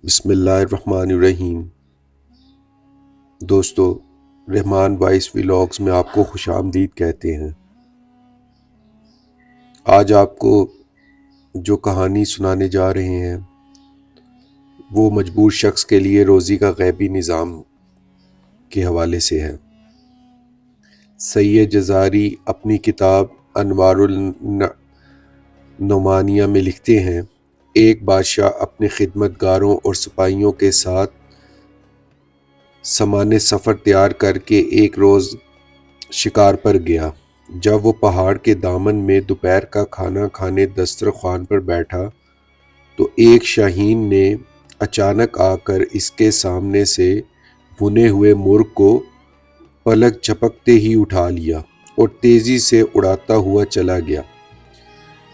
بسم اللہ الرحمن الرحیم۔ دوستو، رحمان وائس ولاگز میں آپ کو خوش آمدید کہتے ہیں۔ آج آپ کو جو کہانی سنانے جا رہے ہیں وہ مجبور شخص کے لیے روزی کا غیبی نظام کے حوالے سے ہے۔ سید جزاری اپنی کتاب انوار النعمانیہ میں لکھتے ہیں، ایک بادشاہ اپنے خدمت گاروں اور سپاہیوں کے ساتھ سامان سفر تیار کر کے ایک روز شکار پر گیا۔ جب وہ پہاڑ کے دامن میں دوپہر کا کھانا کھانے دسترخوان پر بیٹھا تو ایک شاہین نے اچانک آ کر اس کے سامنے سے بھنے ہوئے مرغ کو پلک جھپکتے ہی اٹھا لیا اور تیزی سے اڑاتا ہوا چلا گیا۔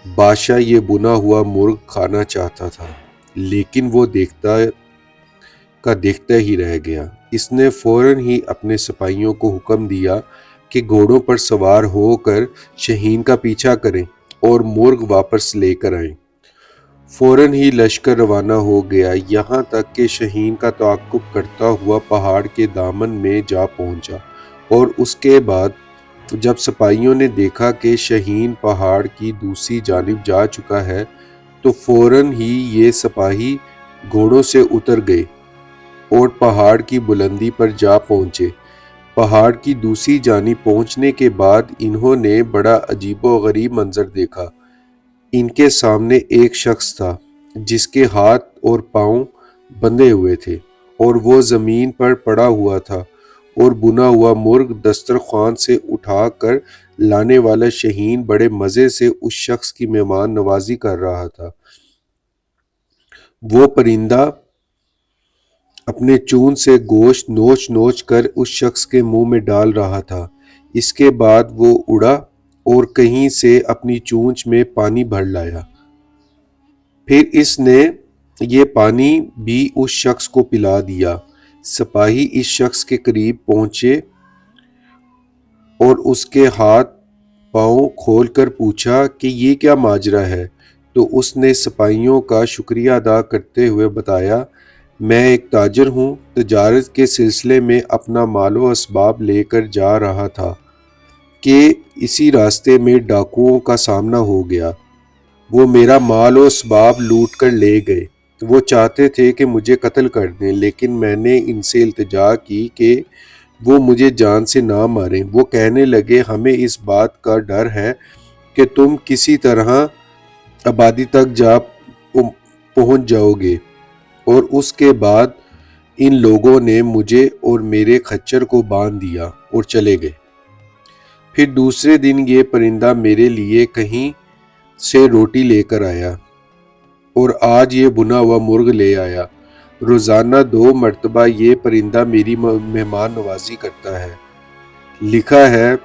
بادشاہ یہ بنا ہوا مرغ کھانا چاہتا تھا، لیکن وہ دیکھتا ہی رہ گیا۔ اس نے فوراً ہی اپنے سپاہیوں کو حکم دیا کہ گھوڑوں پر سوار ہو کر شاہین کا پیچھا کریں اور مرغ واپس لے کر آئیں۔ فوراً ہی لشکر روانہ ہو گیا، یہاں تک کہ شاہین کا تعاقب کرتا ہوا پہاڑ کے دامن میں جا پہنچا، اور اس کے بعد جب سپاہیوں نے دیکھا کہ شاہین پہاڑ کی دوسری جانب جا چکا ہے تو فوراً ہی یہ سپاہی گھوڑوں سے اتر گئے اور پہاڑ کی بلندی پر جا پہنچے۔ پہاڑ کی دوسری جانب پہنچنے کے بعد انہوں نے بڑا عجیب و غریب منظر دیکھا۔ ان کے سامنے ایک شخص تھا جس کے ہاتھ اور پاؤں بندھے ہوئے تھے اور وہ زمین پر پڑا ہوا تھا، اور بنا ہوا مرغ دسترخوان سے اٹھا کر لانے والا شاہین بڑے مزے سے اس شخص کی مہمان نوازی کر رہا تھا۔ وہ پرندہ اپنے چونچ سے گوشت نوچ نوچ کر اس شخص کے منہ میں ڈال رہا تھا۔ اس کے بعد وہ اڑا اور کہیں سے اپنی چونچ میں پانی بھر لایا۔ پھر اس نے یہ پانی بھی اس شخص کو پلا دیا۔ سپاہی اس شخص کے قریب پہنچے اور اس کے ہاتھ پاؤں کھول کر پوچھا کہ یہ کیا ماجرا ہے؟ تو اس نے سپاہیوں کا شکریہ ادا کرتے ہوئے بتایا، میں ایک تاجر ہوں، تجارت کے سلسلے میں اپنا مال و اسباب لے کر جا رہا تھا کہ اسی راستے میں ڈاکوؤں کا سامنا ہو گیا۔ وہ میرا مال و اسباب لوٹ کر لے گئے۔ وہ چاہتے تھے کہ مجھے قتل کر دیں، لیکن میں نے ان سے التجا کی کہ وہ مجھے جان سے نہ ماریں۔ وہ کہنے لگے، ہمیں اس بات کا ڈر ہے کہ تم کسی طرح آبادی تک جا پہنچ جاؤ گے، اور اس کے بعد ان لوگوں نے مجھے اور میرے خچر کو باندھ دیا اور چلے گئے۔ پھر دوسرے دن یہ پرندہ میرے لیے کہیں سے روٹی لے کر آیا، اور آج یہ بنا ہوا مرغ لے آیا۔ روزانہ 2 مرتبہ یہ پرندہ میری مہمان نوازی کرتا ہے۔ لکھا ہے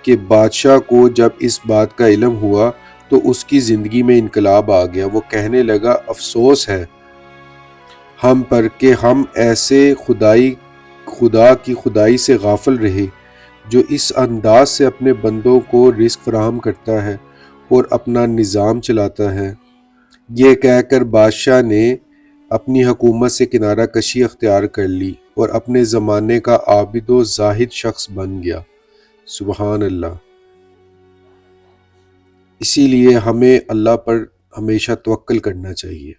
کہ بادشاہ کو جب اس بات کا علم ہوا تو اس کی زندگی میں انقلاب آ گیا۔ وہ کہنے لگا، افسوس ہے ہم پر کہ ہم ایسے خدا کی خدائی سے غافل رہے جو اس انداز سے اپنے بندوں کو رزق فراہم کرتا ہے اور اپنا نظام چلاتا ہے۔ یہ کہہ کر بادشاہ نے اپنی حکومت سے کنارہ کشی اختیار کر لی اور اپنے زمانے کا عابد و زاہد شخص بن گیا۔ سبحان اللہ۔ اسی لیے ہمیں اللہ پر ہمیشہ توکل کرنا چاہیے۔